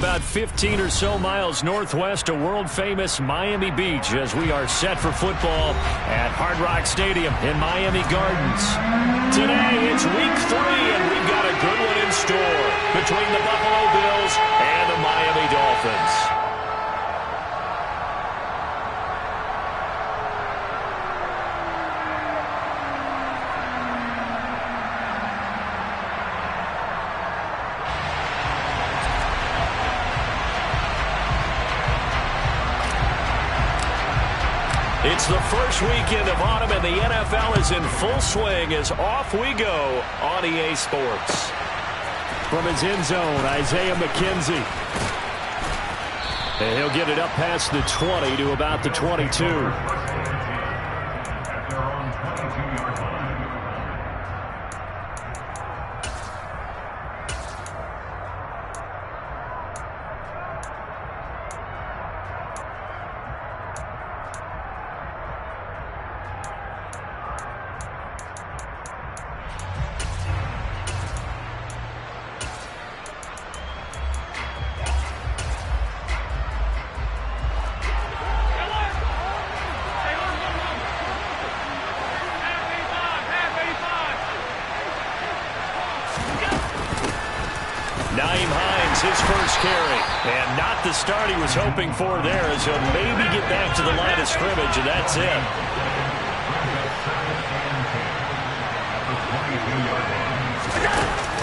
about 15 or so miles northwest of world-famous Miami Beach as we are set for football at Hard Rock Stadium in Miami Gardens. Today, it's week 3, and we've got a good one in store between the Buffalo Bills and the Miami Dolphins. It's the first weekend of autumn, and the NFL is in full swing as off we go on EA Sports. From his end zone, Isaiah McKenzie. And he'll get it up past the 20 to about the 22. His first carry, and not the start he was hoping for there, as he'll maybe get back to the line of scrimmage, and that's it.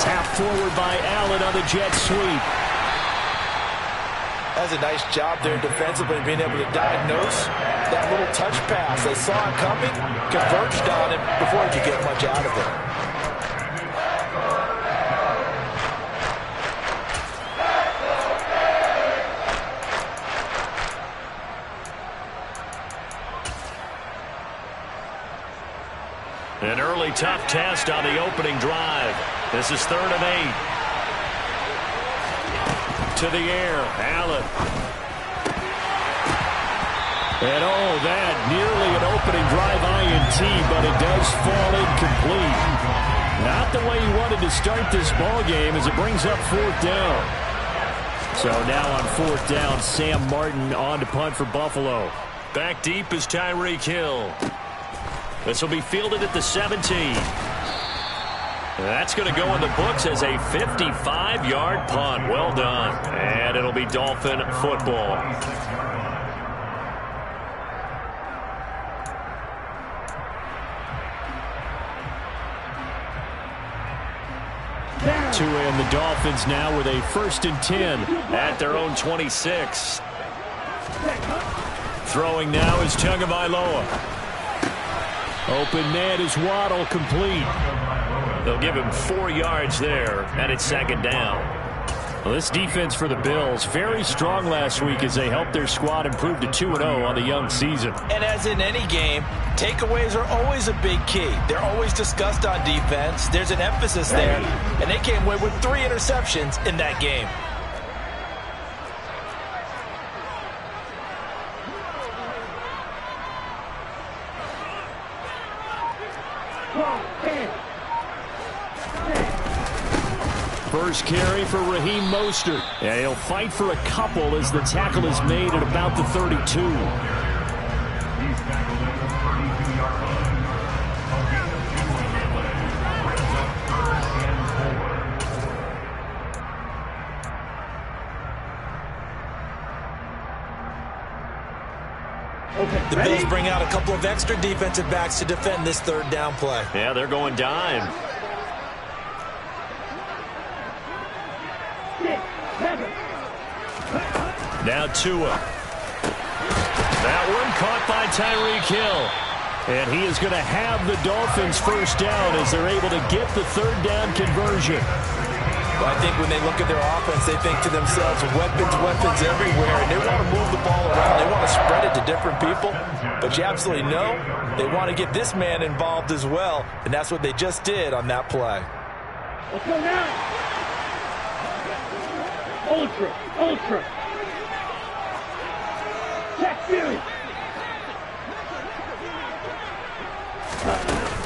Tap forward by Allen on the jet sweep. That's a nice job there defensively, being able to diagnose that little touch pass. They saw it coming, converged on it before he could get much out of it. An early tough test on the opening drive. This is 3rd and 8. To the air, Allen. And oh, that nearly an opening drive INT, but it does fall incomplete. Not the way he wanted to start this ball game as it brings up 4th down. So now on 4th down, Sam Martin on to punt for Buffalo. Back deep is Tyreek Hill. This will be fielded at the 17. That's going to go in the books as a 55-yard punt. Well done. And it'll be Dolphin football. To end the Dolphins now with a 1st and 10 at their own 26. Throwing now is Tagovailoa. Open man is Waddle, complete. They'll give him 4 yards there, and it's 2nd down. Well, this defense for the Bills, very strong last week as they helped their squad improve to 2-0 on the young season. And as in any game, takeaways are always a big key. They're always discussed on defense. There's an emphasis there, and they came away with 3 interceptions in that game. First carry for Raheem Mostert. And he'll fight for a couple as the tackle is made at about the 32. The Bills bring out a couple of extra defensive backs to defend this 3rd down play. Yeah, they're going dime. Now Tua. That one caught by Tyreek Hill. And he is going to have the Dolphins 1st down as they're able to get the 3rd down conversion. Well, I think when they look at their offense, they think to themselves, weapons everywhere, and they want to move the ball around. They want to spread it to different people. But you absolutely know they want to get this man involved as well, and that's what they just did on that play. Let's go now. Ultra. Check series.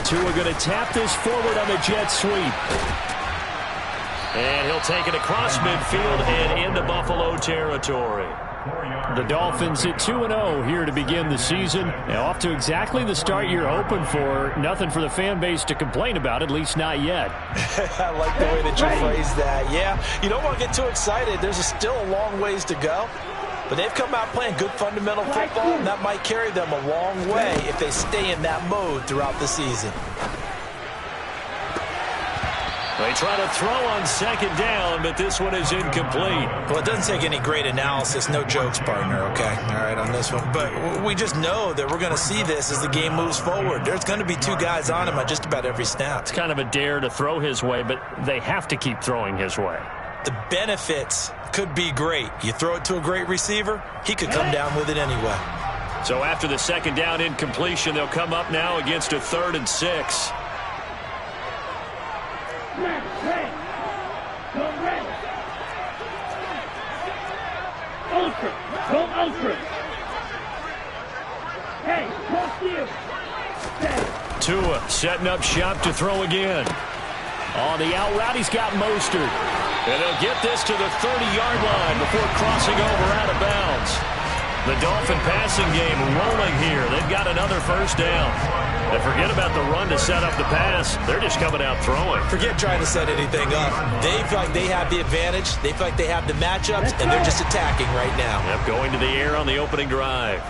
Tua going to tap this forward on the jet sweep. And he'll take it across midfield and into Buffalo territory. The Dolphins at 2-0 here to begin the season. Now off to exactly the start you're hoping for. Nothing for the fan base to complain about, at least not yet. I like the way that you phrased that. Yeah, you don't want to get too excited. There's still a long ways to go. But they've come out playing good fundamental football, and that might carry them a long way if they stay in that mode throughout the season. They try to throw on second down, but this one is incomplete. Well, it doesn't take any great analysis. No jokes, partner, okay? All right, on this one. But we just know that we're going to see this as the game moves forward. There's going to be two guys on him on just about every snap. It's kind of a dare to throw his way, but they have to keep throwing his way. The benefits could be great. You throw it to a great receiver, he could come down with it anyway. So after the second down incompletion, they'll come up now against a 3rd and 6. Ultra. Go ultra. Hey, cross you. Tua setting up shop to throw again. On the out route, he's got Mostert. And he'll get this to the 30-yard line before crossing over out of bounds. The Dolphin passing game rolling here. They've got another first down. And forget about the run to set up the pass. They're just coming out throwing. Forget trying to set anything up. They feel like they have the advantage. They feel like they have the matchups, and they're just attacking right now. Yep, going to the air on the opening drive.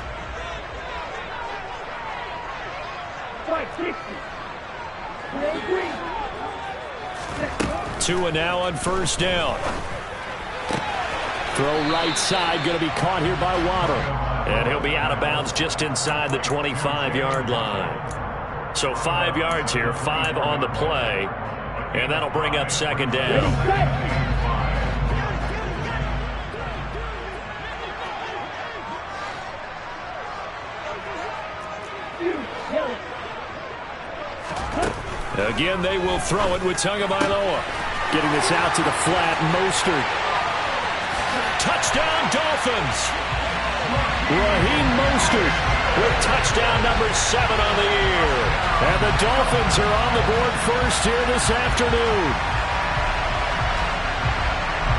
560. Tua now on first down. Throw right side, going to be caught here by Waddle. And he'll be out of bounds just inside the 25-yard line. So 5 yards here, 5 on the play. And that'll bring up second down. Again, they will throw it with Tagovailoa. Getting this out to the flat, Mostert. Touchdown, Dolphins! Raheem Mostert with touchdown number 7 on the year. And the Dolphins are on the board first here this afternoon.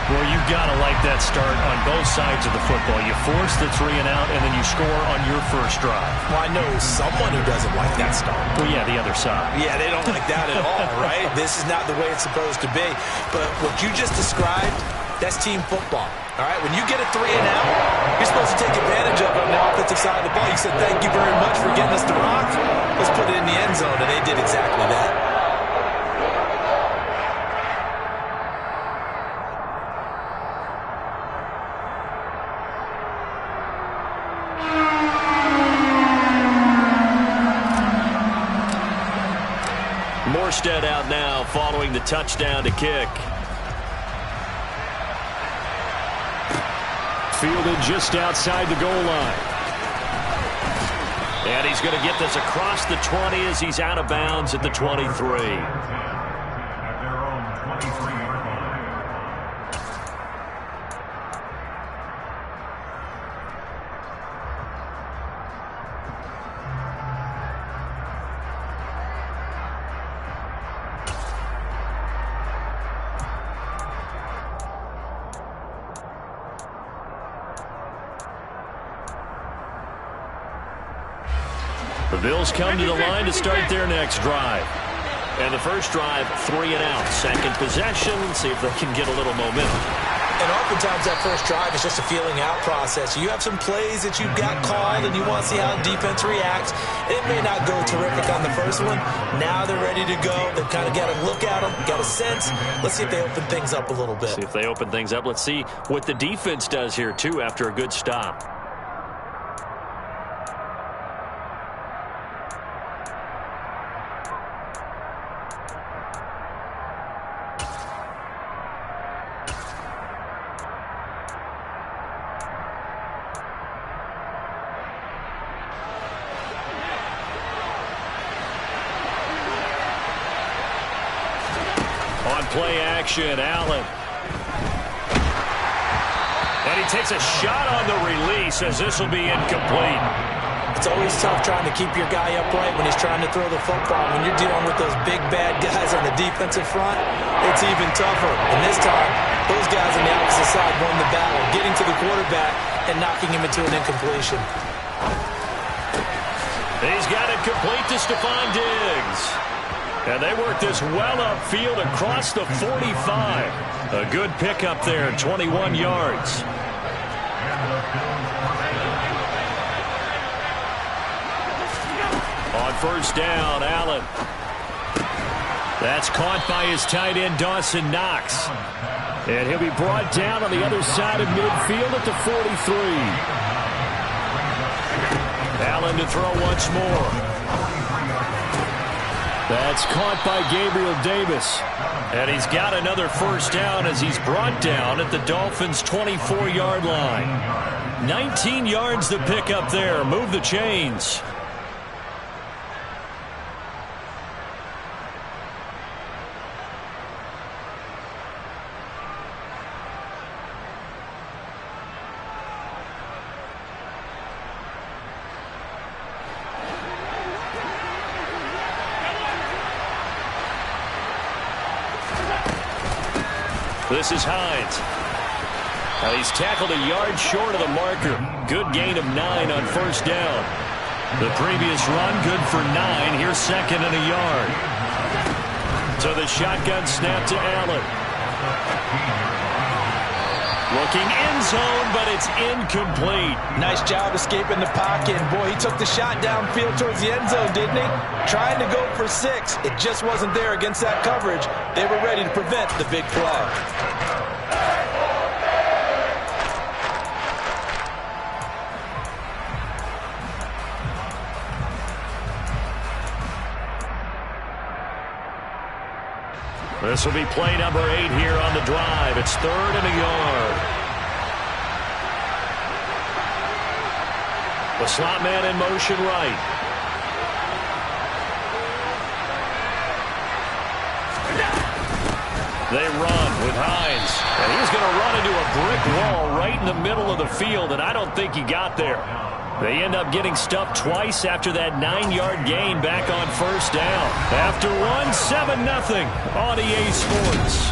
Well, you've got to like that start on both sides of the football. You force the 3 and out, and then you score on your first drive. Well, I know someone who doesn't like that start. Well, yeah, the other side. Yeah, they don't like that at all, right? This is not the way it's supposed to be. But what you just described, that's team football. All right, when you get a 3 and out, you're supposed to take advantage of it on the offensive side of the ball. You said, thank you very much for getting us the rock. Let's put it in the end zone, and they did exactly that. Morstead out now following the touchdown to kick. Fielded just outside the goal line. And he's going to get this across the 20 as he's out of bounds at the 23. The Bills come to the line to start their next drive. And the first drive, 3 and out. Second possession, see if they can get a little momentum. And oftentimes that first drive is just a feeling out process. You have some plays that you've got called and you want to see how the defense reacts. It may not go terrific on the first one. Now they're ready to go. They've kind of got to look at them, got a sense. Let's see if they open things up a little bit. See if they open things up. Let's see what the defense does here, too, after a good stop. On play action, Allen. And he takes a shot on the release as this will be incomplete. It's always tough trying to keep your guy upright when he's trying to throw the football. When you're dealing with those big, bad guys on the defensive front, it's even tougher. And this time, those guys on the opposite side won the battle, getting to the quarterback and knocking him into an incompletion. He's got it complete to Stephon Diggs. And they work this well upfield across the 45. A good pickup there, 21 yards. On first down, Allen. That's caught by his tight end, Dawson Knox. And he'll be brought down on the other side of midfield at the 43. Allen to throw once more. That's caught by Gabriel Davis. And he's got another first down as he's brought down at the Dolphins' 24-yard line. 19 yards to pick up there. Move the chains. This is Hines. Now he's tackled a yard short of the marker. Good gain of 9 on first down. The previous run, good for 9. Here's second and a yard. So the shotgun snap to Allen. Looking end zone, but it's incomplete. Nice job escaping the pocket. And boy, he took the shot downfield towards the end zone, didn't he? Trying to go for 6. It just wasn't there against that coverage. They were ready to prevent the big play. This will be play number 8 here on the drive. It's third and a yard. The slot man in motion right. They run with Hines. And he's going to run into a brick wall right in the middle of the field, and I don't think he got there. They end up getting stuffed twice after that 9-yard gain back on first down. After one, 7-0 on EA Sports.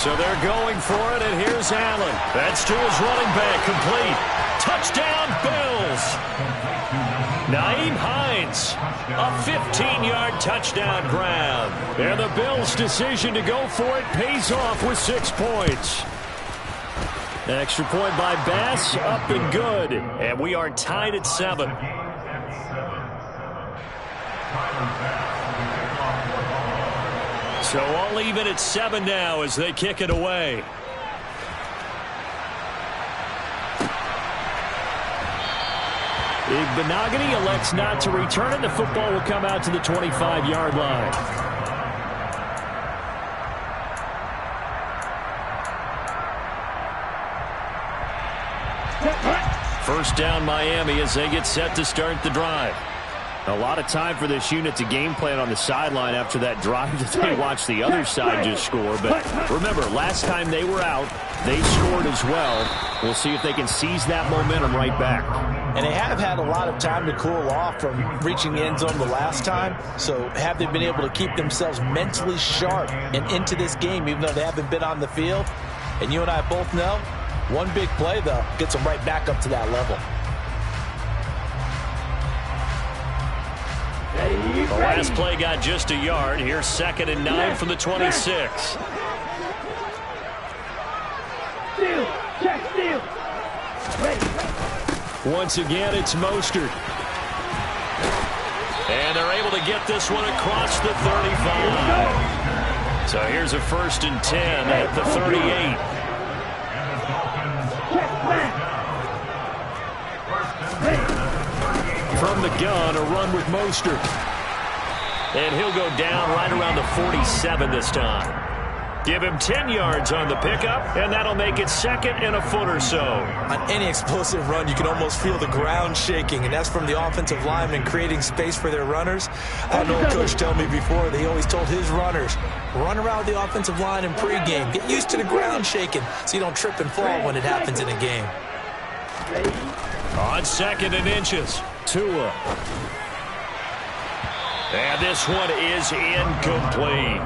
So they're going for it, and here's Allen. That's to his running back, complete. Touchdown, Bills. Nyheim Hines, a 15-yard touchdown grab. And the Bills' decision to go for it pays off with 6 points. Extra point by Bass, up and good. And we are tied at 7. So all even at 7 now as they kick it away. Benogany elects not to return it. The football will come out to the 25-yard line. First down Miami as they get set to start the drive. A lot of time for this unit to game plan on the sideline after that drive that they watched the other side just score. But remember, last time they were out, they scored as well. We'll see if they can seize that momentum right back. And they have had a lot of time to cool off from reaching the end zone the last time. So have they been able to keep themselves mentally sharp and into this game, even though they haven't been on the field? And you and I both know, one big play, though, gets them right back up to that level. The last play got just a yard. Here's 2nd and 9 from the 26. Steal, check, steal. Once again, it's Mostert. And they're able to get this one across the 35. So here's a 1st and 10 at the 38. From the gun, a run with Mostert. And he'll go down right around the 47 this time. Give him 10 yards on the pickup, and that'll make it 2nd and a foot or so. On any explosive run, you can almost feel the ground shaking, and that's from the offensive linemen creating space for their runners. I had an old coach tell me before, they always told his runners, run around the offensive line in pregame. Get used to the ground shaking so you don't trip and fall when it happens in a game. On 2nd and inches, Tua. And this one is incomplete.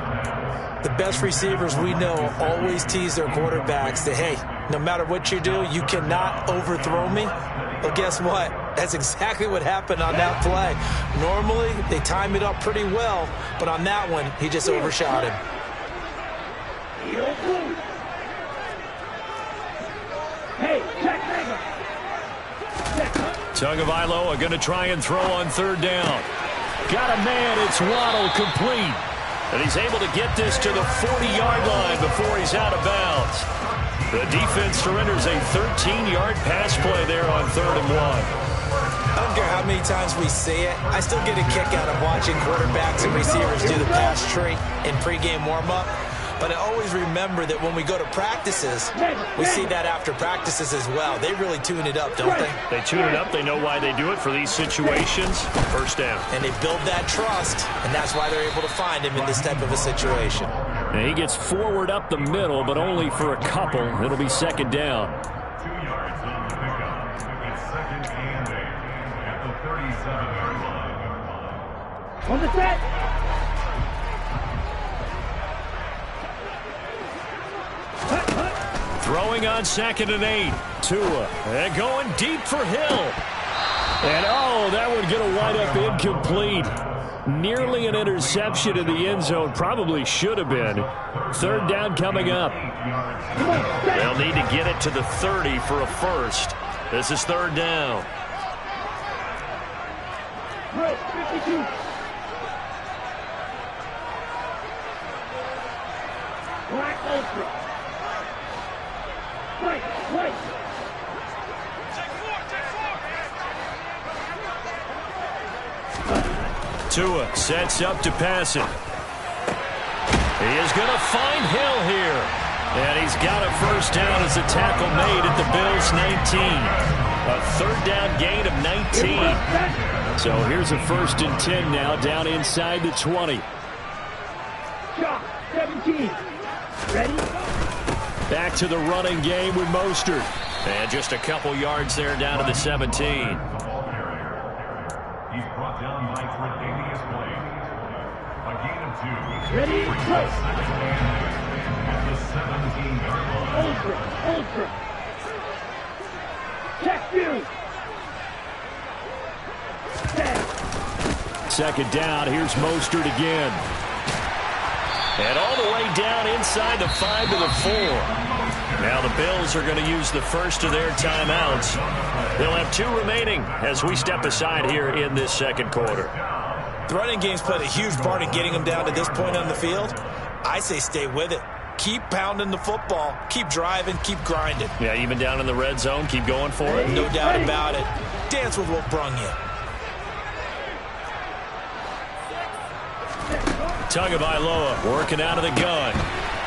The best receivers we know always tease their quarterbacks that, hey, no matter what you do, you cannot overthrow me. Well, guess what? That's exactly what happened on that play. Normally, they time it up pretty well, but on that one, he just overshot him. Hey, check. Tagovailoa going to try and throw on 3rd down. Got a man, it's Waddle, complete. And he's able to get this to the 40-yard line before he's out of bounds. The defense surrenders a 13-yard pass play there on 3rd and 1. I don't care how many times we say it, I still get a kick out of watching quarterbacks and receivers do the pass tree in pregame warm-up. But I always remember that when we go to practices, we see that after practices as well. They really tune it up, don't they? They tune it up. They know why they do it for these situations. 1st down. And they build that trust, and that's why they're able to find him in this type of a situation. And he gets forward up the middle, but only for a couple. It'll be 2nd down. 2 yards on the pickup. It's 2nd and 8 at the 37-yard line. On the set. Throwing on 2nd and 8. Tua. And going deep for Hill. And, oh, that one going to wind up incomplete. Nearly an interception in the end zone. Probably should have been. 3rd down coming up. They'll need to get it to the 30 for a first. This is 3rd down. 52. Black Ultra. White. Tua sets up to pass it. He is going to find Hill here. And he's got a 1st down as a tackle made at the Bills' 19. A 3rd down gain of 19. So here's a 1st and 10 now down inside the 20. Shot. 17. Ready? Back to the running game with Mostert. And just a couple yards there down to the 17. He's brought down by Tre'Davious White. A gain of 2. Ready? Go. At the 17-yard line. Ultra. Check you. 2nd down. Here's Mostert again. And all the way down inside the 5 to the 4. Now the Bills are going to use the first of their timeouts. They'll have 2 remaining as we step aside here in this 2nd quarter. The running game's played a huge part in getting them down to this point on the field. I say stay with it. Keep pounding the football. Keep driving. Keep grinding. Yeah, even down in the red zone, keep going for it. No doubt about it. Dance with what brung you. Tagovailoa working out of the gun.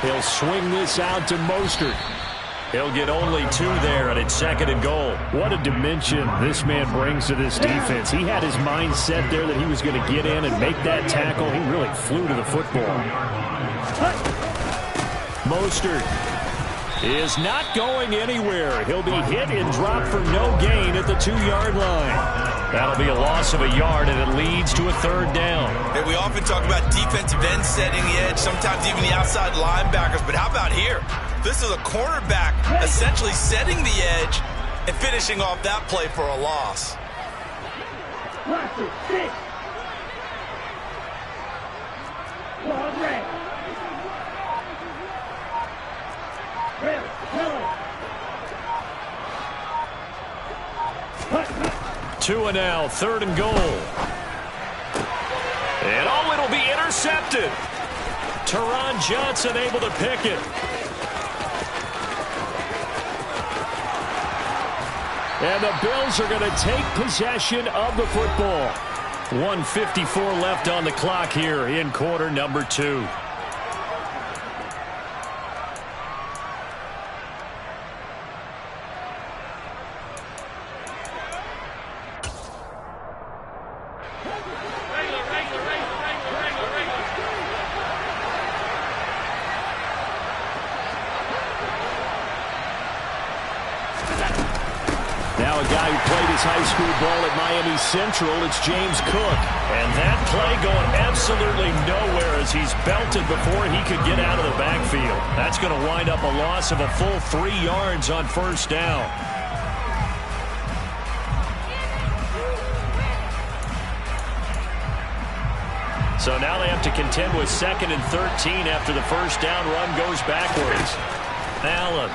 He'll swing this out to Mostert. He'll get only 2 there, and it's 2nd and goal. What a dimension this man brings to this defense. He had his mind set there that he was going to get in and make that tackle. He really flew to the football. Mostert is not going anywhere. He'll be hit and dropped for no gain at the 2-yard line. That'll be a loss of a yard, and it leads to a 3rd down. Hey, we often talk about defensive ends setting the edge, sometimes even the outside linebackers, but how about here? This is a cornerback essentially setting the edge and finishing off that play for a loss. Blaster, 6. Ball red. Red, yellow. 2 now, 3rd and goal. And it'll be intercepted. Teron Johnson able to pick it. And the Bills are going to take possession of the football. 1:54 left on the clock here in quarter number 2. Now a guy who played his high school ball at Miami Central, it's James Cook. And that play going absolutely nowhere as he's belted before he could get out of the backfield. That's going to wind up a loss of a full 3 yards on first down. So now they have to contend with 2nd and 13 after the first down run goes backwards. Allen.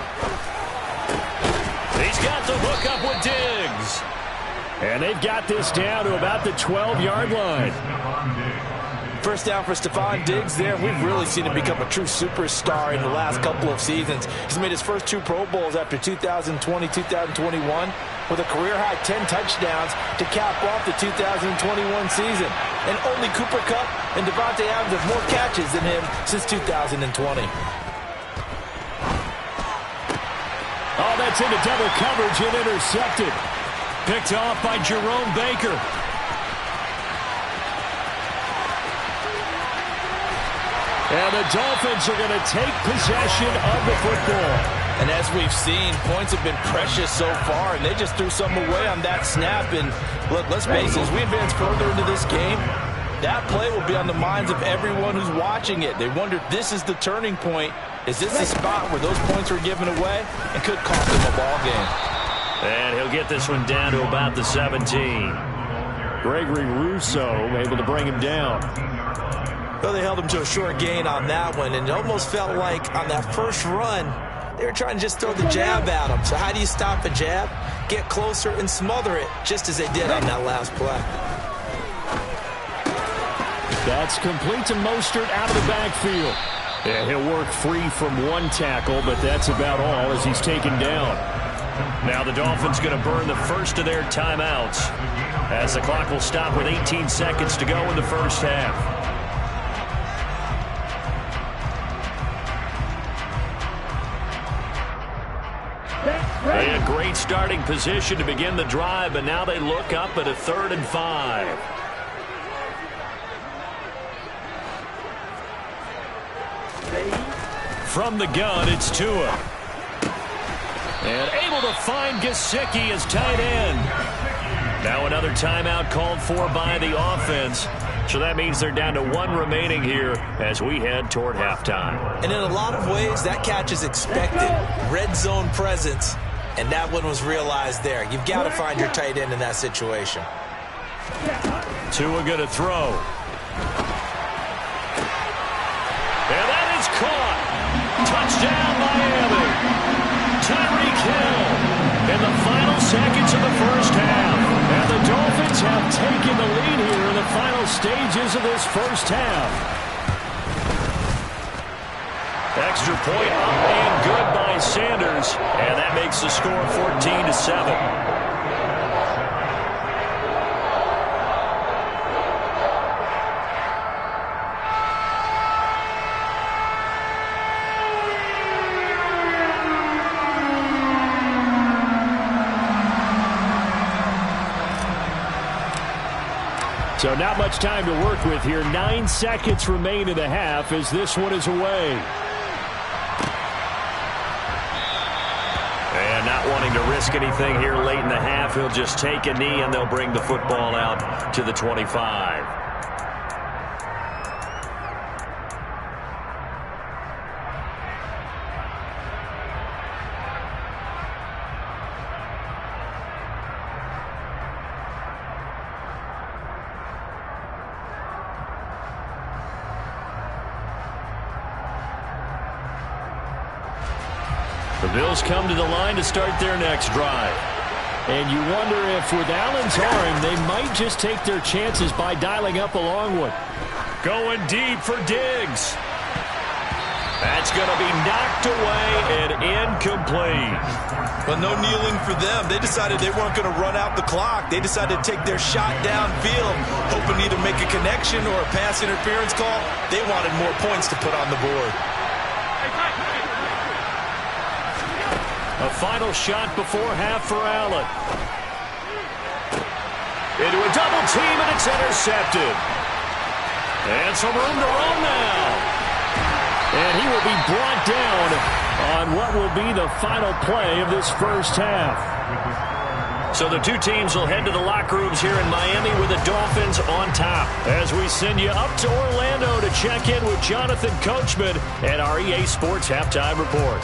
He's got the hook up with Diggs. And they've got this down to about the 12-yard line. First down for Stephon Diggs there. We've really seen him become a true superstar in the last couple of seasons. He's made his first 2 Pro Bowls after 2020, 2021 with a career-high 10 touchdowns to cap off the 2021 season. And only Cooper Kupp and Devontae Adams have more catches than him since 2020. Oh, that's into double coverage and intercepted. Picked off by Jerome Baker. And the Dolphins are going to take possession of the football. And as we've seen, points have been precious so far, and they just threw some away on that snap. And look, let's face it, as we advance further into this game, that play will be on the minds of everyone who's watching it. They wonder if this is the turning point. Is this the spot where those points were given away and could cost them a ball game? And he'll get this one down to about the 17. Gregory Rousseau able to bring him down. Well, they held him to a short gain on that one, and it almost felt like on that first run, they were trying to just throw the jab at him. So how do you stop a jab? Get closer and smother it, just as they did on that last play. That's complete to Mostert out of the backfield. Yeah, he'll work free from one tackle, but that's about all as he's taken down. Now the Dolphins going to burn the first of their timeouts as the clock will stop with 18 seconds to go in the first half. They had great starting position to begin the drive, but now they look up at a 3rd and 5. From the gun, it's Tua. And able to find Gesicki as tight end. Now another timeout called for by the offense. So that means they're down to 1 remaining here as we head toward halftime. And in a lot of ways, that catch is expected. Red zone presence, and that one was realized there. You've got to find your tight end in that situation. Tua going to throw. And that is caught. Touchdown, Miami. Tyreek Hill in the final seconds of the first half. And the Dolphins have taken the lead here in the final stages of this first half. Extra point up and good by Sanders. And that makes the score 14-7. So not much time to work with here. 9 seconds remain in the half as this one is away. And not wanting to risk anything here late in the half, he'll just take a knee and they'll bring the football out to the 25. The Bills come to the line to start their next drive. And you wonder if with Allen's arm, they might just take their chances by dialing up a long one. Going deep for Diggs. That's going to be knocked away and incomplete. But no kneeling for them. They decided they weren't going to run out the clock. They decided to take their shot downfield, hoping to either make a connection or a pass interference call. They wanted more points to put on the board. A final shot before half for Allen. Into a double team, and it's intercepted. And some room to run now. And he will be brought down on what will be the final play of this first half. So the two teams will head to the locker rooms here in Miami with the Dolphins on top. As we send you up to Orlando to check in with Jonathan Coachman and our EA Sports Halftime Report.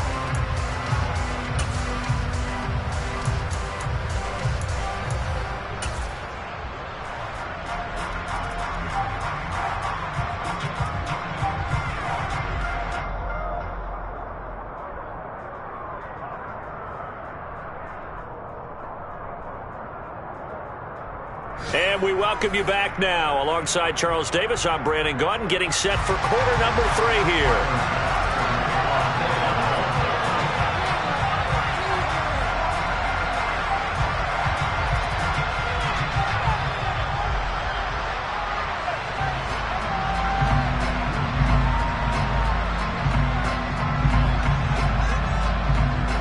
And we welcome you back now. Alongside Charles Davis, I'm Brandon Gaudin, getting set for quarter number 3 here.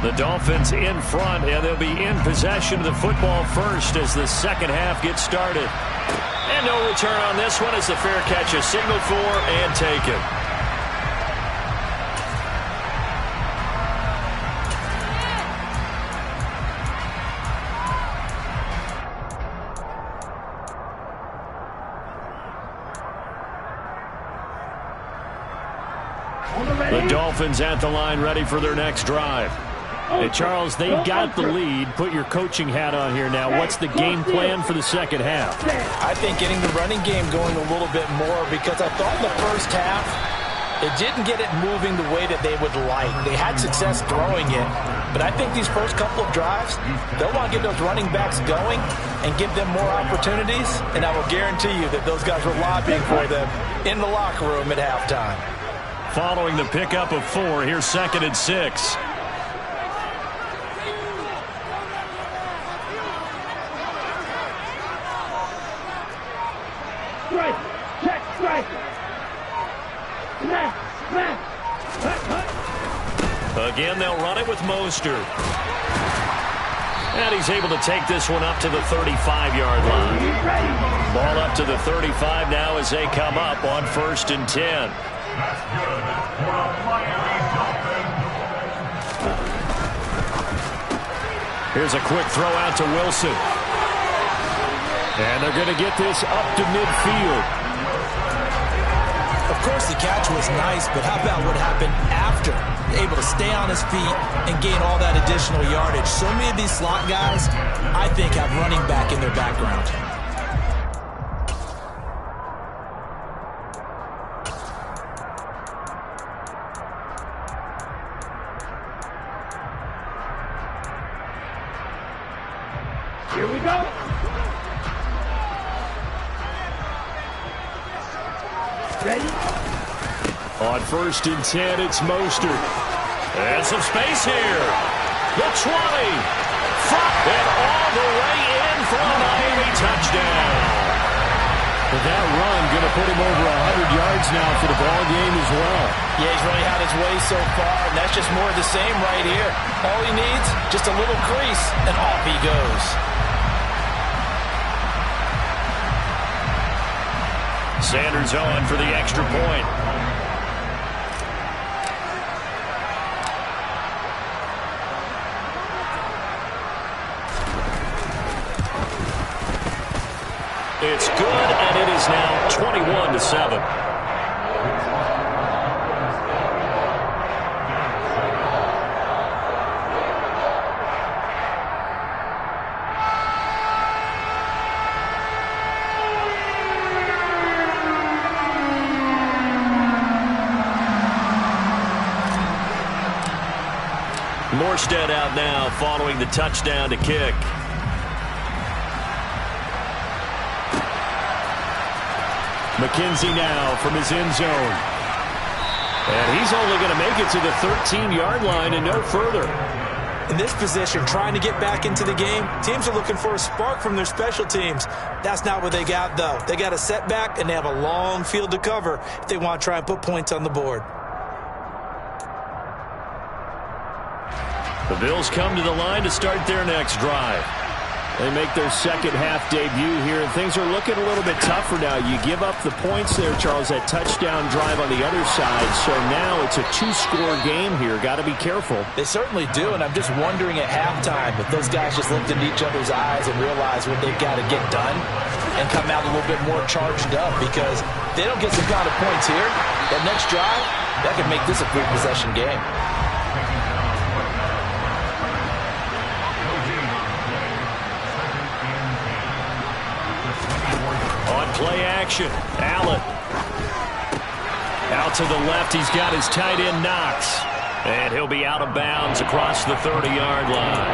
The Dolphins in front, and they'll be in possession of the football first as the second half gets started. And no return on this one as the fair catch is signaled for and taken. The Dolphins at the line ready for their next drive. Hey, Charles, they've got the lead. Put your coaching hat on here now. What's the game plan for the second half? I think getting the running game going a little bit more, because I thought in the first half it didn't get it moving the way that they would like. They had success throwing it, but I think these first couple of drives, they'll want to get those running backs going and give them more opportunities, and I will guarantee you that those guys were lobbying for them in the locker room at halftime. Following the pickup of 4, here's 2nd and 6. Strike! Check! Strike! Smash! Smash! Again, they'll run it with Mostert. And he's able to take this one up to the 35-yard line. Ball up to the 35 now as they come up on 1st and 10. That's good for the Miami Dolphins. Here's a quick throw out to Wilson. And they're going to get this up to midfield. Of course, the catch was nice, but how about what happened after? Able to stay on his feet and gain all that additional yardage. So many of these slot guys, I think, have running back in their background. Here we go! Ready? On 1st and 10, it's Mostert. And some space here. The 20. And all the way in for a Miami touchdown. But that run going to put him over 100 yards now for the ball game as well. Yeah, he's really had his way so far, and that's just more of the same right here. All he needs, just a little crease, and off he goes. Sanders on for the extra point. It's good, and it is now 21-7. Morstead out now following the touchdown to kick. McKenzie now from his end zone. And he's only going to make it to the 13-yard line and no further. In this position, trying to get back into the game, teams are looking for a spark from their special teams. That's not what they got, though. They got a setback, and they have a long field to cover if they want to try and put points on the board. The Bills come to the line to start their next drive. They make their second-half debut here, and things are looking a little bit tougher now. You give up the points there, Charles, that touchdown drive on the other side, so now it's a two-score game here. Got to be careful. They certainly do, and I'm just wondering at halftime if those guys just looked into each other's eyes and realized what they've got to get done and come out a little bit more charged up, because if they don't get some kind of points here, that next drive, that could make this a three-possession game. Play action. Allen. Out to the left. He's got his tight end, Knox. And he'll be out of bounds across the 30-yard line.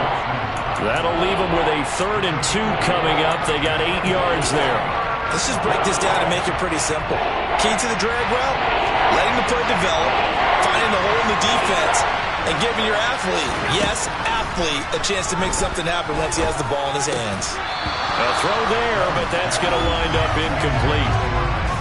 That'll leave him with a 3rd and 2 coming up. They got 8 yards there. Let's just break this down and make it pretty simple. Key to the drag route, letting the play develop, finding the hole in the defense, and giving your athlete, yes, athlete, a chance to make something happen once he has the ball in his hands. A throw there, but that's going to wind up incomplete.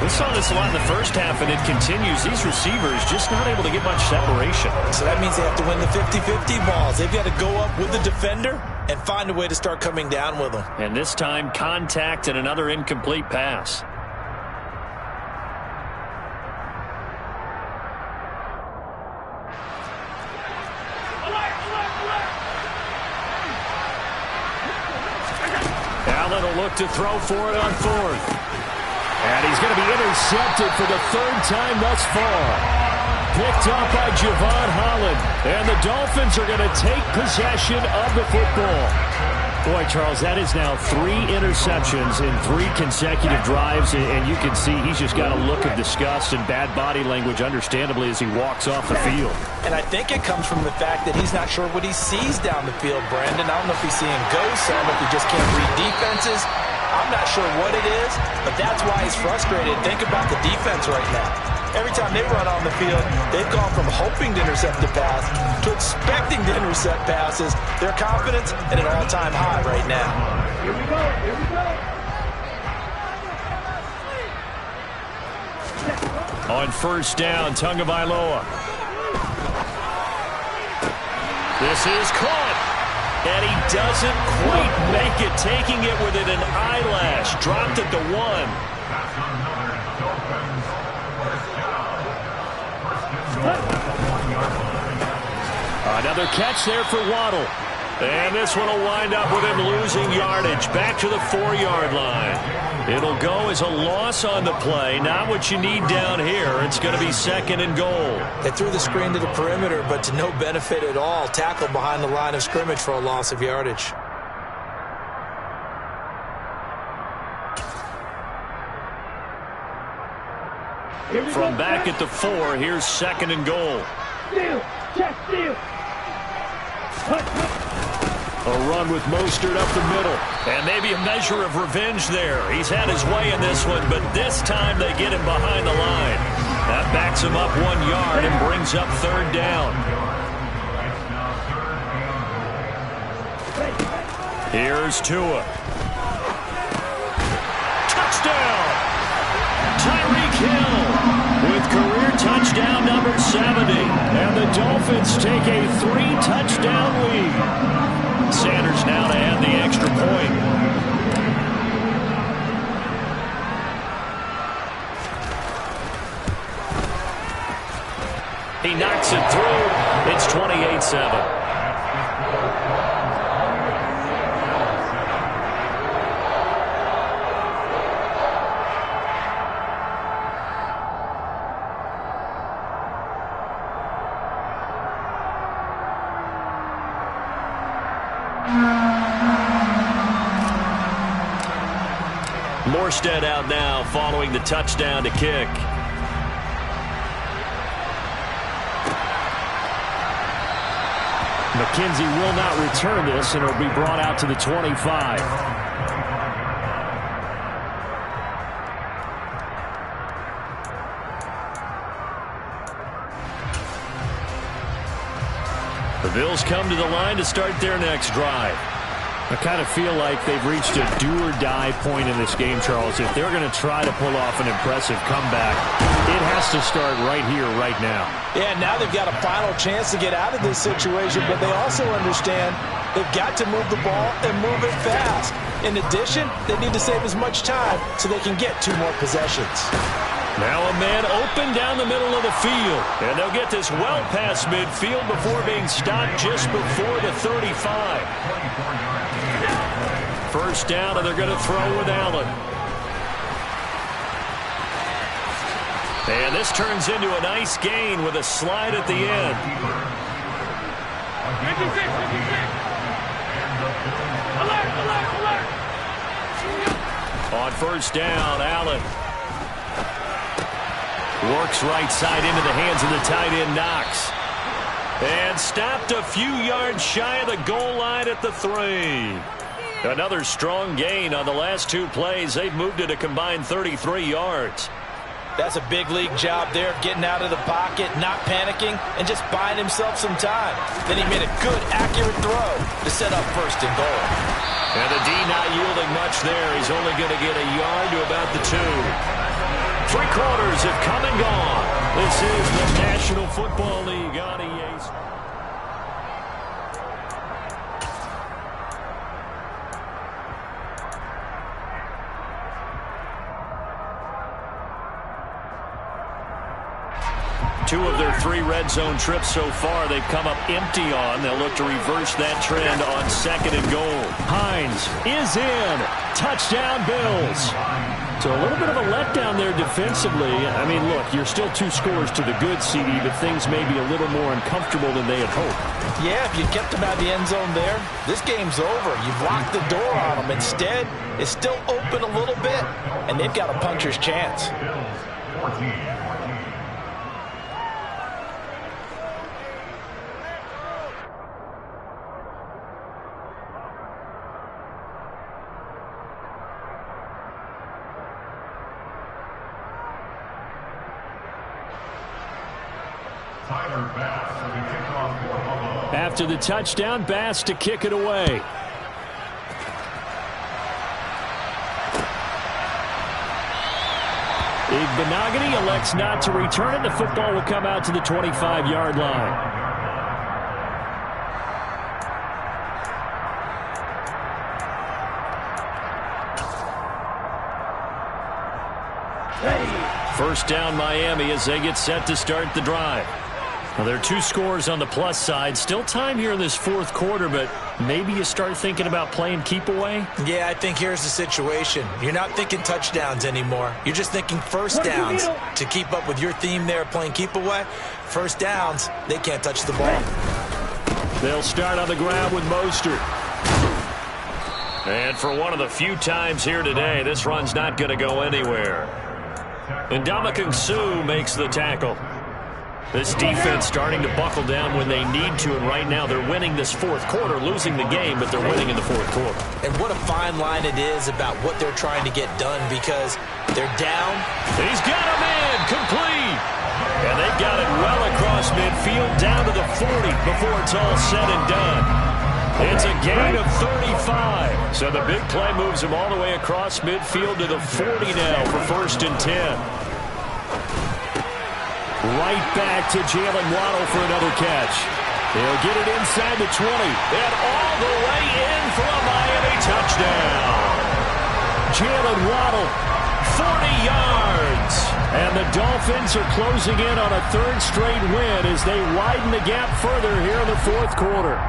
We saw this a lot in the first half, and it continues. These receivers just not able to get much separation. So that means they have to win the 50-50 balls. They've got to go up with the defender and find a way to start coming down with them. And this time, contact and another incomplete pass. Allen will look to throw for it on 4th. And he's going to be intercepted for the 3rd time thus far. Picked up by Javon Holland. And the Dolphins are going to take possession of the football. Boy, Charles, that is now 3 interceptions in 3 consecutive drives. And you can see he's just got a look of disgust and bad body language, understandably, as he walks off the field. And I think it comes from the fact that he's not sure what he sees down the field, Brandon. I don't know if he's seeing ghosts. I don't know if he just can't read defenses. I'm not sure what it is, but that's why he's frustrated. Think about the defense right now. Every time they run on the field, they've gone from hoping to intercept the pass to expecting to intercept passes. Their confidence at an all-time high right now. Here we go. Here we go. On 1st down, Tagovailoa. This is caught. And he doesn't quite make it, taking it within an eyelash. Dropped at the 1. Another catch there for Waddle. And this one will wind up with him losing yardage. Back to the 4-yard line. It'll go as a loss on the play. Not what you need down here. It's going to be 2nd and goal. They threw the screen to the perimeter, but to no benefit at all. Tackled behind the line of scrimmage for a loss of yardage. From back at the 4, here's 2nd and goal. Steal. Check, steal. A run with Mostert up the middle. And maybe a measure of revenge there. He's had his way in this one, but this time they get him behind the line. That backs him up 1 yard and brings up 3rd down. Here's Tua. Touchdown! Tyreek Hill with career touchdown number 70. And the Dolphins take a 3-touchdown lead. Sanders now to add the extra point. He knocks it through. It's 28-7. Morstead out now following the touchdown to kick. McKenzie will not return this, and it'll be brought out to the 25. The Bills come to the line to start their next drive. I kind of feel like they've reached a do-or-die point in this game, Charles. If they're going to try to pull off an impressive comeback, it has to start right here, right now. Yeah, now they've got a final chance to get out of this situation, but they also understand they've got to move the ball and move it fast. In addition, they need to save as much time so they can get 2 more possessions. Now a man open down the middle of the field. And they'll get this well past midfield before being stopped just before the 35. First down, and they're going to throw with Allen. And this turns into a nice gain with a slide at the end. 56, 56. Alert, alert, alert. On first down, Allen works right side into the hands of the tight end, Knox. And stopped a few yards shy of the goal line at the 3. Another strong gain on the last 2 plays. They've moved it a combined 33 yards. That's a big league job there of getting out of the pocket, not panicking, and just buying himself some time. Then he made a good, accurate throw to set up first and goal. And the D not yielding much there. He's only going to get a yard to about the 2. 3 quarters have come and gone. This is the National Football League on EA. Two of their 3 red zone trips so far they've come up empty on. They'll look to reverse that trend on 2nd and goal. Hines is in. Touchdown, Bills. So a little bit of a letdown there defensively. I mean, look, you're still 2 scores to the good, CD, but things may be a little more uncomfortable than they had hoped. Yeah, if you kept them out of the end zone there, this game's over. You've locked the door on them. Instead, it's still open a little bit, and they've got a puncher's chance. After the touchdown, Bass to kick it away. Benogany elects not to return it. The football will come out to the 25-yard line. First down, Miami, as they get set to start the drive. Well, there are 2 scores on the plus side. Still time here in this 4th quarter, but maybe you start thinking about playing keep away? Yeah, I think here's the situation. You're not thinking touchdowns anymore. You're just thinking first downs. To keep up with your theme there, playing keep away, first downs, they can't touch the ball. They'll start on the ground with Mostert. And for one of the few times here today, this run's not going to go anywhere. And Ndamukong Suh makes the tackle. This defense starting to buckle down when they need to, and right now they're winning this 4th quarter, losing the game, but they're winning in the 4th quarter. And what a fine line it is about what they're trying to get done, because they're down. He's got a man complete. And they've got it well across midfield down to the 40 before it's all said and done. It's a gain of 35. So the big play moves him all the way across midfield to the 40 now for 1st and 10. Right back to Jalen Waddle for another catch. He'll get it inside the 20. And all the way in for a Miami touchdown. Jalen Waddle, 40 yards. And the Dolphins are closing in on a 3rd straight win as they widen the gap further here in the 4th quarter.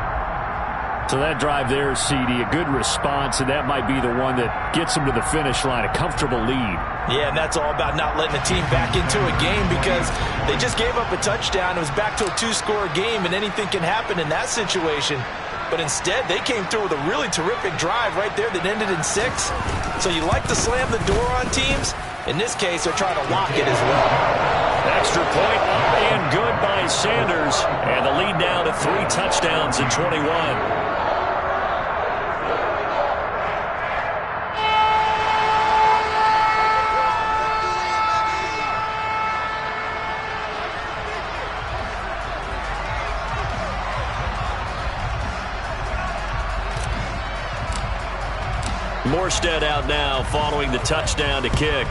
So that drive there, CD, a good response, and that might be the one that gets them to the finish line, a comfortable lead. Yeah, and that's all about not letting the team back into a game, because they just gave up a touchdown. It was back to a 2-score game, and anything can happen in that situation. But instead, they came through with a really terrific drive right there that ended in 6. So you like to slam the door on teams. In this case, they're trying to lock it as well. Extra point up and good by Sanders. And the lead now to 3 touchdowns in 21. Morstead out now following the touchdown to kick.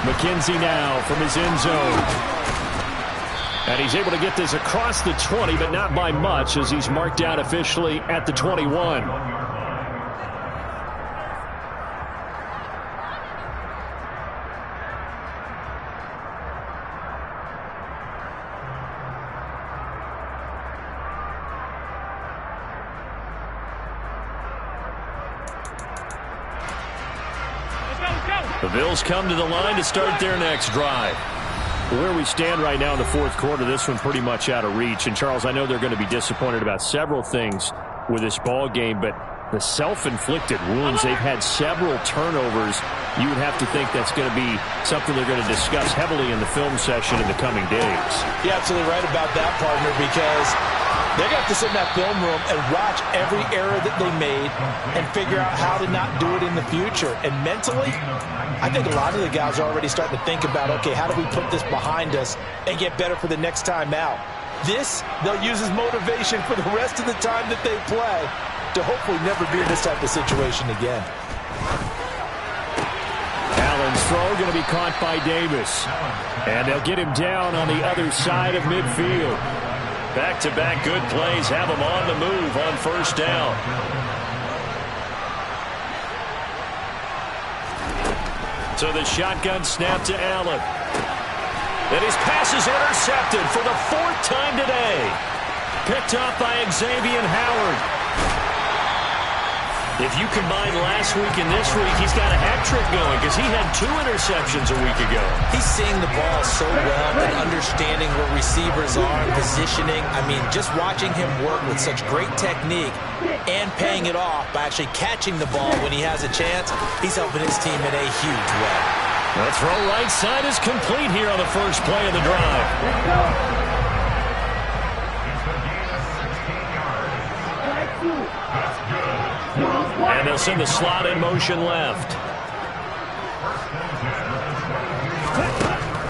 McKenzie now from his end zone. And he's able to get this across the 20, but not by much, as he's marked out officially at the 21. The Bills come to the line to start their next drive. Where we stand right now in the fourth quarter, this one pretty much out of reach. And, Charles, I know they're going to be disappointed about several things with this ball game, but the self-inflicted wounds, they've had several turnovers. You would have to think that's going to be something they're going to discuss heavily in the film session in the coming days. You're absolutely right about that, partner, because they're going to have to sit in that film room and watch every error that they made and figure out how to not do it in the future. And mentally, I think a lot of the guys are already starting to think about, okay, how do we put this behind us and get better for the next time out? This, they'll use as motivation for the rest of the time that they play to hopefully never be in this type of situation again. Allen's throw going to be caught by Davis. And they'll get him down on the other side of midfield. Back-to-back good plays have him on the move on first down. So the shotgun snap to Allen. And his pass is intercepted for the fourth time today. Picked up by Xavier Howard. If you combine last week and this week, he's got a hat trick going because he had 2 interceptions a week ago. He's seeing the ball so well and understanding where receivers are and positioning. I mean, just watching him work with such great technique and paying it off by actually catching the ball when he has a chance, he's helping his team in a huge way. The throw right side is complete here on the first play of the drive. And they'll send the slot in motion left.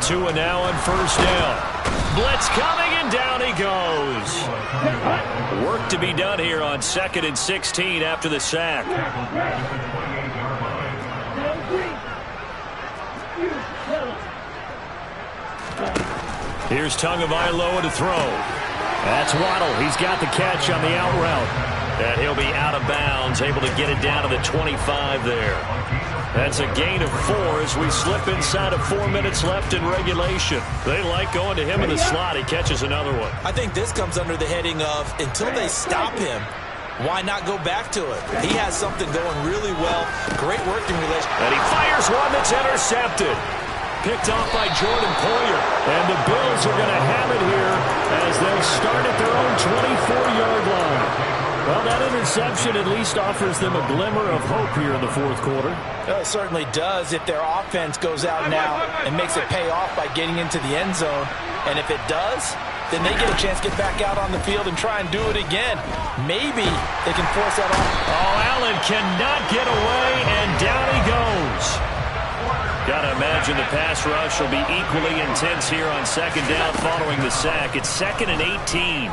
Tua now on first down. Blitz coming, and down he goes. Work to be done here on 2nd and 16 after the sack. Here's Tagovailoa to throw. That's Waddle. He's got the catch on the out route. And he'll be out of bounds, able to get it down to the 25 there. That's a gain of 4 as we slip inside of 4 minutes left in regulation. They like going to him in the slot. He catches another one. I think this comes under the heading of, until they stop him, why not go back to it? He has something going really well. Great working relationship. And he fires one that's intercepted. Picked off by Jordan Poyer. And the Bills are going to have it here as they start at their own 24-yard line. Well, that interception at least offers them a glimmer of hope here in the fourth quarter. It certainly does if their offense goes out now and makes it pay off by getting into the end zone. And if it does, then they get a chance to get back out on the field and try and do it again. Maybe they can force that off. Oh, Allen cannot get away, and down he goes. Got to imagine the pass rush will be equally intense here on second down following the sack. It's 2nd and 18.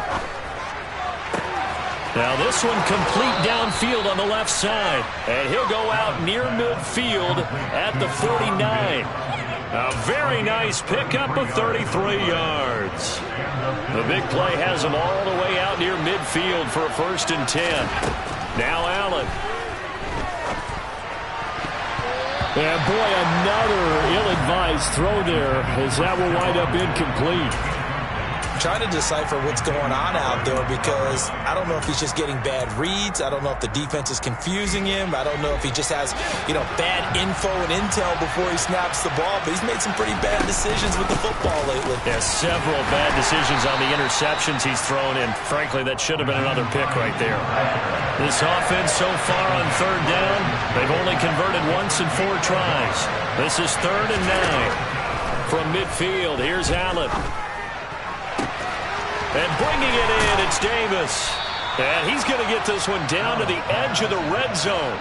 Now this one complete downfield on the left side. And he'll go out near midfield at the 49. A very nice pickup of 33 yards. The big play has him all the way out near midfield for a 1st and 10. Now Allen. And boy, another ill-advised throw there as that will wind up incomplete. Trying to decipher what's going on out there because I don't know if he's just getting bad reads. I don't know if the defense is confusing him. I don't know if he just has, bad info and intel before he snaps the ball. But he's made some pretty bad decisions with the football lately. Yeah, several bad decisions on the interceptions he's thrown in. Frankly, that should have been another pick right there. This offense so far on 3rd down, they've only converted once in 4 tries. This is 3rd and 9. From midfield, here's Allen. And bringing it in, it's Davis. And he's going to get this one down to the edge of the red zone.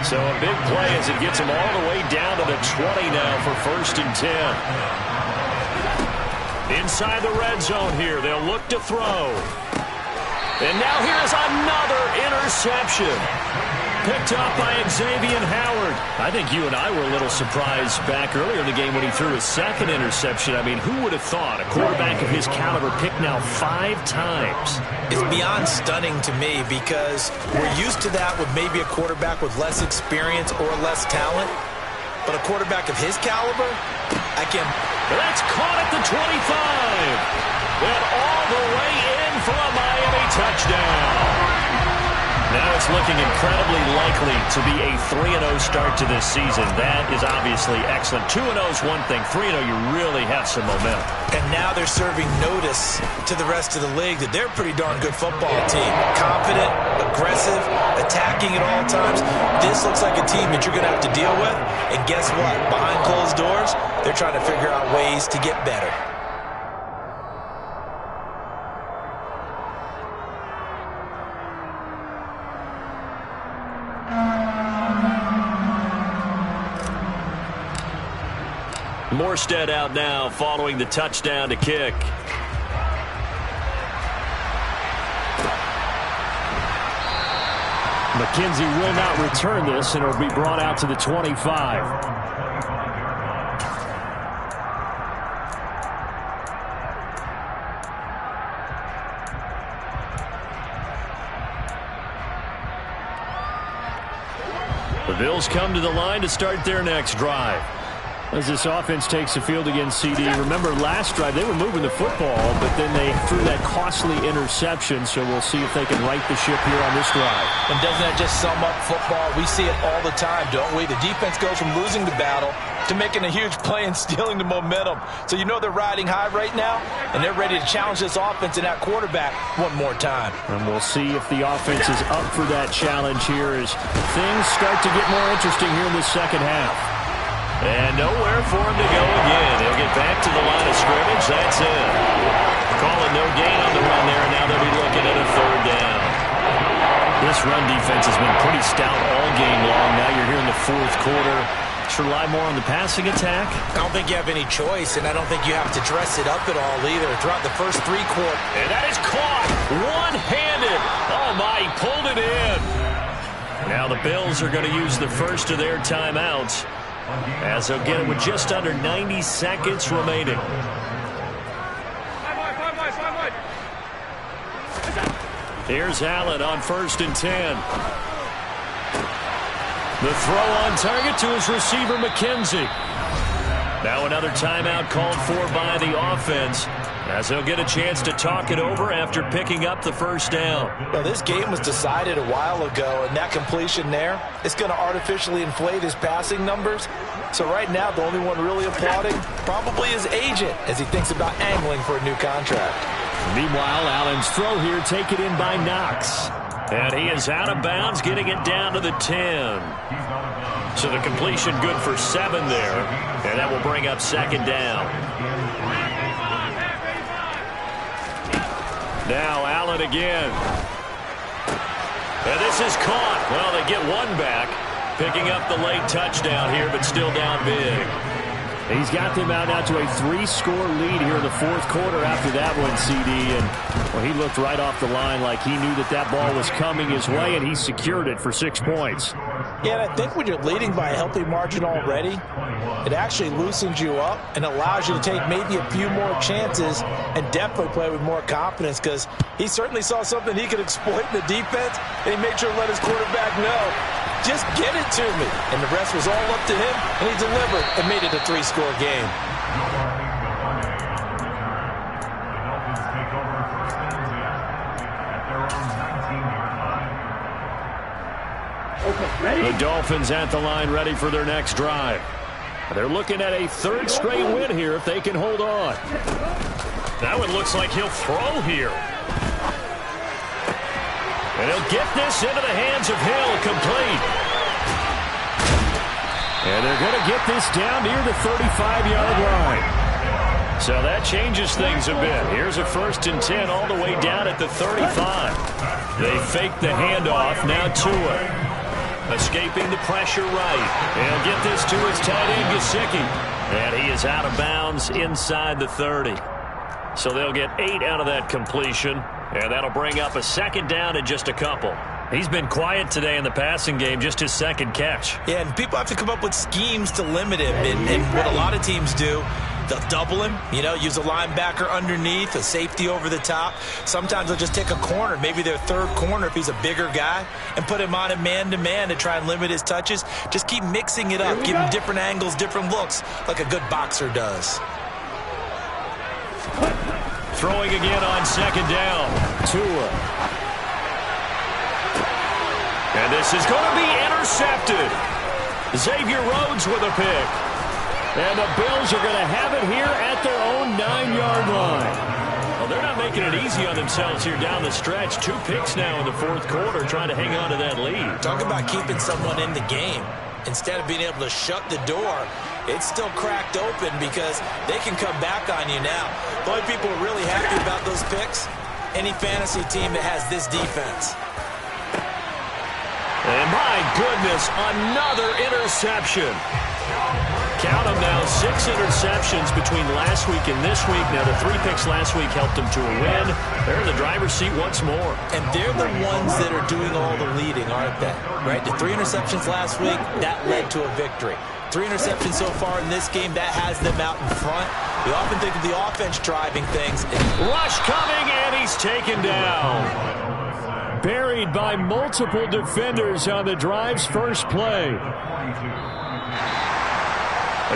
So a big play as it gets him all the way down to the 20 now for 1st and 10. Inside the red zone here, they'll look to throw. And now here's another interception. Picked up by Xavier Howard. I think you and I were a little surprised back earlier in the game when he threw his second interception. I mean, who would have thought a quarterback of his caliber picked now 5 times? It's beyond stunning to me because we're used to that with maybe a quarterback with less experience or less talent. But a quarterback of his caliber, That's caught at the 25. And all the way in for a Miami touchdown. Now it's looking incredibly likely to be a 3-0 start to this season. That is obviously excellent. 2-0 is one thing. 3-0, you really have some momentum. And now they're serving notice to the rest of the league that they're a pretty darn good football team. Confident, aggressive, attacking at all times. This looks like a team that you're going to have to deal with. And guess what? Behind closed doors, they're trying to figure out ways to get better. Morstead out now following the touchdown to kick. McKenzie will not return this, and it'll be brought out to the 25. The Bills come to the line to start their next drive. As this offense takes the field against CD. Remember last drive they were moving the football, but then they threw that costly interception, so we'll see if they can right the ship here on this drive. And doesn't that just sum up football? We see it all the time, don't we? The defense goes from losing the battle to making a huge play and stealing the momentum. So you know they're riding high right now, and they're ready to challenge this offense and that quarterback one more time. And we'll see if the offense is up for that challenge here as things start to get more interesting here in the second half. And nowhere for him to go again. He'll get back to the line of scrimmage. That's it. Calling no gain on the run there, and now they'll be looking at a 3rd down. This run defense has been pretty stout all game long. Now you're here in the 4th quarter. Should rely more on the passing attack. I don't think you have any choice, and I don't think you have to dress it up at all either throughout the first 3 quarters. And that is caught one-handed. Oh, my, he pulled it in. Now the Bills are going to use the first of their timeouts, as they'll get it with just under 90 seconds remaining. Here's Allen on 1st and 10. The throw on target to his receiver, McKenzie. Now another timeout called for by the offense, as they'll get a chance to talk it over after picking up the 1st down. Well, this game was decided a while ago, and that completion there is going to artificially inflate his passing numbers. So right now, the only one really applauding probably his agent as he thinks about angling for a new contract. Meanwhile, Allen's throw here taken in by Knox. And he is out of bounds, getting it down to the 10. So the completion good for 7 there, and that will bring up 2nd down. Now Allen again. And this is caught. Well, they get one back, picking up the late touchdown here, but still down big. He's got them out now to a 3-score lead here in the 4th quarter after that one, CD. And well, he looked right off the line like he knew that that ball was coming his way, and he secured it for 6 points. Yeah, and I think when you're leading by a healthy margin already, it actually loosens you up and allows you to take maybe a few more chances and definitely play with more confidence, because he certainly saw something he could exploit in the defense, and he made sure to let his quarterback know, just get it to me. And the rest was all up to him, and he delivered and made it a 3-score game. The Dolphins take over 1st and 10 at their own 19-yard line. Okay, ready? The Dolphins at the line, ready for their next drive. They're looking at a 3rd straight win here if they can hold on. That one looks like he'll throw here. And he'll get this into the hands of Hill, complete. And they're going to get this down near the 35-yard line. So that changes things a bit. Here's a 1st and 10 all the way down at the 35. They fake the handoff, now Tua. Escaping the pressure right. And get this to his tight end, Gesicki. And he is out of bounds inside the 30. So they'll get 8 out of that completion. And that'll bring up a second down in just a couple. He's been quiet today in the passing game, just his second catch. Yeah, and people have to come up with schemes to limit him. And what a lot of teams do, they'll double him, use a linebacker underneath, a safety over the top. Sometimes they'll just take a corner, maybe their third corner if he's a bigger guy, and put him on a man-to-man to try and limit his touches. Just keep mixing it up, give him different angles, different looks, like a good boxer does. Throwing again on second down. Tua. And this is going to be intercepted. Xavier Rhodes with a pick. And the Bills are going to have it here at their own 9-yard line. Well, they're not making it easy on themselves here down the stretch. 2 picks now in the fourth quarter, trying to hang on to that lead. Talk about keeping someone in the game. Instead of being able to shut the door, it's still cracked open because they can come back on you now. The only people who are really happy about those picks, any fantasy team that has this defense. And my goodness, another interception. Count them now, 6 interceptions between last week and this week. Now, the 3 picks last week helped them to a win. They're in the driver's seat once more. And they're the ones that are doing all the leading, aren't they? Right? The 3 interceptions last week, that led to a victory. 3 interceptions so far in this game, that has them out in front. We often think of the offense driving things. Rush coming, and he's taken down. Buried by multiple defenders on the drive's first play.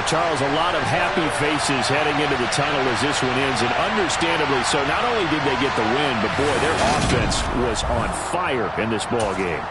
Charles, a lot of happy faces heading into the tunnel as this one ends, and understandably so. Not only did they get the win, but boy, their offense was on fire in this ball game.